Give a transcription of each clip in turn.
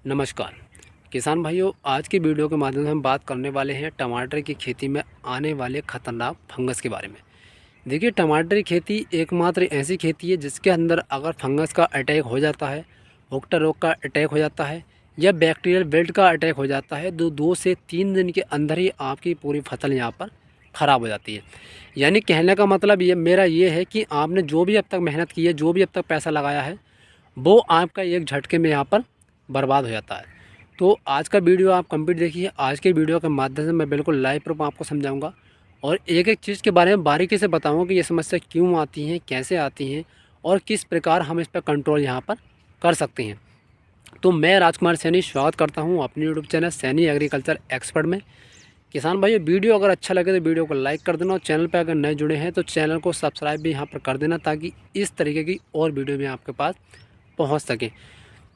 नमस्कार किसान भाइयों, आज की वीडियो के माध्यम से हम बात करने वाले हैं टमाटर की खेती में आने वाले खतरनाक फंगस के बारे में। देखिए, टमाटर की खेती एकमात्र ऐसी खेती है जिसके अंदर अगर फंगस का अटैक हो जाता है, हुक्का रोग का अटैक हो जाता है या बैक्टीरियल विल्ट का अटैक हो जाता है तो 2 से 3 दिन के अंदर ही आपकी पूरी फसल यहाँ पर ख़राब हो जाती है। यानी कहने का मतलब ये मेरा ये है कि आपने जो भी अब तक मेहनत की है, जो भी अब तक पैसा लगाया है, वो आपका एक झटके में यहाँ पर बर्बाद हो जाता है। तो आज का वीडियो आप कंप्लीट देखिए। आज के वीडियो के माध्यम से मैं बिल्कुल लाइव प्रूफ आपको समझाऊंगा और एक एक चीज़ के बारे में बारीकी से बताऊंगा कि ये समस्या क्यों आती हैं, कैसे आती हैं और किस प्रकार हम इस पर कंट्रोल यहाँ पर कर सकते हैं। तो मैं राजकुमार सैनी स्वागत करता हूँ अपने YouTube channel Saini agriculture expert में। किसान भाइयों, वीडियो अगर अच्छा लगे तो वीडियो को लाइक कर देना और चैनल पर अगर नए जुड़े हैं तो चैनल को सब्सक्राइब भी यहाँ पर कर देना ताकि इस तरीके की और वीडियो भी आपके पास पहुँच सके।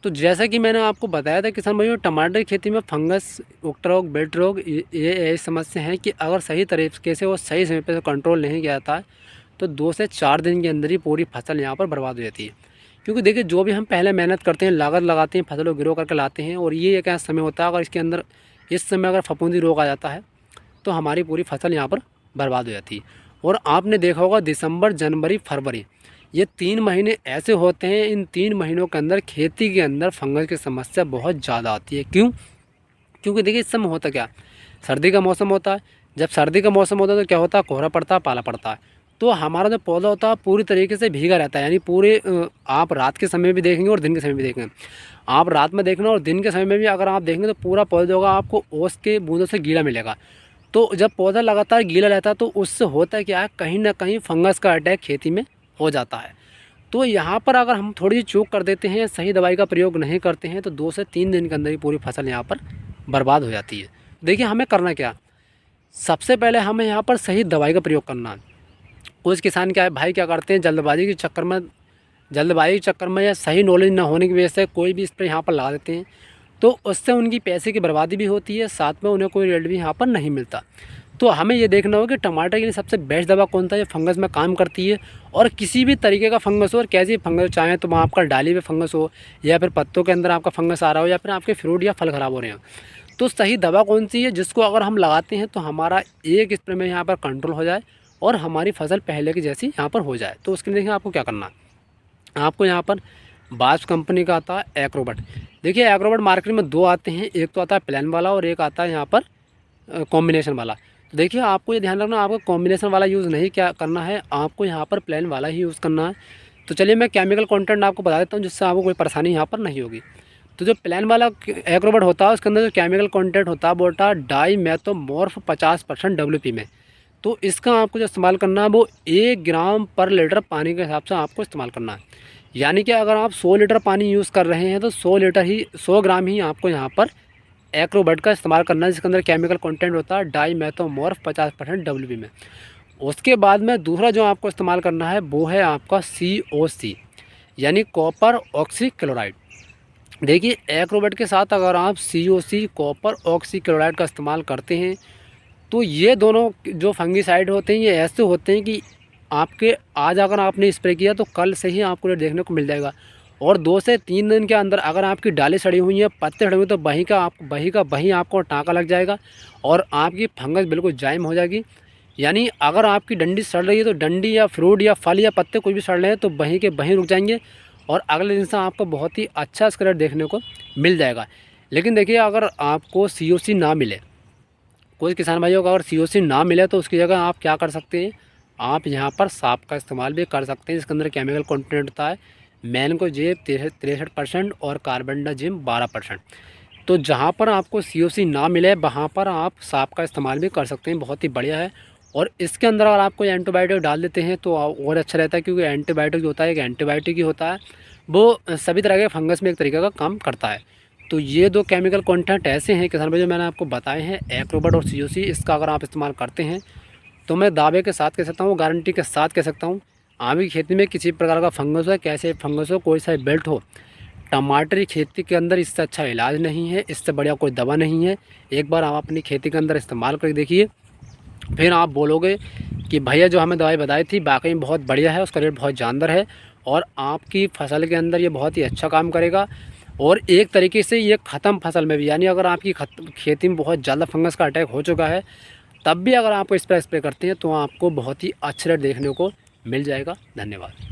तो जैसा कि मैंने आपको बताया था किसान भाइयों, टमाटर की खेती में फंगस, हुक्का रोग, बेल्ट रोग ये समस्या है कि अगर सही तरीके से और सही समय पर कंट्रोल नहीं किया जाता है तो 2 से 4 दिन के अंदर ही पूरी फसल यहाँ पर बर्बाद हो जाती है। क्योंकि देखिए, जो भी हम पहले मेहनत करते हैं, लागत लगाते हैं, फसलों गिरो करके लाते हैं और ये एक ऐसा समय होता है अगर इसके अंदर इस समय अगर फफूंदी रोग आ जाता है तो हमारी पूरी फसल यहाँ पर बर्बाद हो जाती है। और आपने देखा होगा दिसंबर, जनवरी, फरवरी ये 3 महीने ऐसे होते हैं, इन 3 महीनों के अंदर खेती के अंदर फंगस की समस्या बहुत ज़्यादा आती है। क्यों? क्योंकि देखिए, इस समय होता क्या, सर्दी का मौसम होता है। जब सर्दी का मौसम होता है तो क्या होता है, कोहरा पड़ता है, पाला पड़ता है। तो हमारा जो पौधा होता है पूरी तरीके से भीगा रहता है। यानी पूरे आप रात के समय भी देखेंगे और दिन के समय भी देखेंगे। आप रात में देखना और दिन के समय में भी अगर आप देखेंगे तो पूरा पौधा होगा आपको ओस के बूंदों से गीला मिलेगा। तो जब पौधा लगातार गीला रहता है तो उससे होता है क्या है, कहीं ना कहीं फंगस का अटैक खेती में हो जाता है। तो यहाँ पर अगर हम थोड़ी सी चूक कर देते हैं, सही दवाई का प्रयोग नहीं करते हैं तो 2 से 3 दिन के अंदर ही पूरी फसल यहाँ पर बर्बाद हो जाती है। देखिए, हमें करना क्या, सबसे पहले हमें यहाँ पर सही दवाई का प्रयोग करना है। कुछ किसान क्या है भाई, क्या करते हैं, जल्दबाजी के चक्कर में या सही नॉलेज ना होने की वजह से कोई भी स्प्रे यहाँ पर लगा देते हैं। तो उससे उनकी पैसे की बर्बादी भी होती है, साथ में उन्हें कोई रिजल्ट भी यहाँ पर नहीं मिलता। तो हमें ये देखना होगा कि टमाटर के लिए सबसे बेस्ट दवा कौन सा है, फंगस में काम करती है। और किसी भी तरीके का फंगस हो और कैसी फंगस, चाहे तो आपका डाली में फंगस हो या फिर पत्तों के अंदर आपका फंगस आ रहा हो या फिर आपके फ्रूट या फल ख़राब हो रहे हैं, तो सही दवा कौन सी है जिसको अगर हम लगाते हैं तो हमारा एक स्प्रे में यहाँ पर कंट्रोल हो जाए और हमारी फसल पहले की जैसी यहाँ पर हो जाए। तो उसके लिए देखिए आपको क्या करना है, आपको यहाँ पर बास कंपनी का आता है एग्रोबट। देखिए, एग्रोबट मार्केट में 2 आते हैं, एक तो आता है प्लान वाला और एक आता है यहाँ पर कॉम्बिनेशन वाला। तो देखिए, आपको ये ध्यान रखना, आपको कॉम्बिनेशन वाला यूज़ नहीं क्या करना है, आपको यहाँ पर प्लान वाला ही यूज़ करना है। तो चलिए मैं केमिकल कंटेंट आपको बता देता हूँ जिससे आपको कोई परेशानी यहाँ पर नहीं होगी। तो जो प्लान वाला एग्रोबट होता है उसके अंदर जो केमिकल कंटेंट होता है वो होता है डाई मेथोमॉर्फ 50% WP में। तो इसका आपको जो इस्तेमाल करना है वो 1 ग्राम/लीटर पानी के हिसाब से आपको इस्तेमाल करना है। यानी कि अगर आप 100 लीटर पानी यूज़ कर रहे हैं तो 100 ग्राम ही आपको यहाँ पर एग्रोबट का इस्तेमाल करना है, जिसके अंदर केमिकल कंटेंट होता है डाई मेथोमॉर्फ 50% WP में। उसके बाद में दूसरा जो आपको इस्तेमाल करना है वो है आपका COC, यानी कॉपर ऑक्सी क्लोराइड। देखिए, एग्रोबट के साथ अगर आप COC, कॉपर ऑक्सी क्लोराइड का इस्तेमाल करते हैं तो ये दोनों जो फंगीसाइड होते हैं ये ऐसे होते हैं कि आपके आज अगर आपने स्प्रे किया तो कल से ही आपको ये देखने को मिल जाएगा। और 2 से 3 दिन के अंदर अगर आपकी डाली सड़ी हुई है, पत्ते सड़े हुए, तो वहीं आपको टाँका लग जाएगा और आपकी फंगस बिल्कुल जायम हो जाएगी। यानी अगर आपकी डंडी सड़ रही है तो डंडी या फ्रूट या फल या पत्ते कोई भी सड़ रहे हैं तो वहीं के वहीं रुक जाएंगे और अगले दिन से आपको बहुत ही अच्छा स्क्रैच देखने को मिल जाएगा। लेकिन देखिए, अगर आपको COC ना मिले, कोई किसान भाइयों को अगर COC ना मिले तो उसकी जगह आप क्या कर सकते हैं, आप यहाँ पर सांप का इस्तेमाल भी कर सकते हैं जिसके अंदर केमिकल कंटेंट होता है मैनकोजेब 63% और कार्बेंडाजिम 12%। तो जहाँ पर आपको COC ना मिले वहाँ पर आप सांप का इस्तेमाल भी कर सकते हैं, बहुत ही बढ़िया है। और इसके अंदर अगर आप कोई एंटीबायोटिक डाल देते हैं तो और अच्छा रहता है, क्योंकि एंटीबायोटिक जो होता है एक एंटीबायोटिक ही होता है, वो सभी तरह के फंगस में एक तरीके का काम करता है। तो ये 2 केमिकल कंटेंट ऐसे हैं किसान भाई जो मैंने आपको बताए हैं, एग्रोबट और COC। इसका अगर आप इस्तेमाल करते हैं तो मैं दावे के साथ कह सकता हूँ, गारंटी के साथ कह सकता हूँ, आम की खेती में किसी प्रकार का फंगस हो, कैसे फंगस हो, कोई सा बेल्ट हो, टमाटर की खेती के अंदर इससे अच्छा इलाज नहीं है, इससे बढ़िया कोई दवा नहीं है। एक बार आप अपनी खेती के अंदर इस्तेमाल करके देखिए, फिर आप बोलोगे कि भैया जो हमें दवाई बताई थी वाकई में बहुत बढ़िया है, उसका रेट बहुत जानदार है और आपकी फसल के अंदर ये बहुत ही अच्छा काम करेगा। और एक तरीके से ये ख़त्म फसल में भी, यानी अगर आपकी खेती में बहुत ज़्यादा फंगस का अटैक हो चुका है तब भी अगर आप इस पर स्प्रे करते हैं तो आपको बहुत ही अच्छा रिजल्ट देखने को मिल जाएगा। धन्यवाद।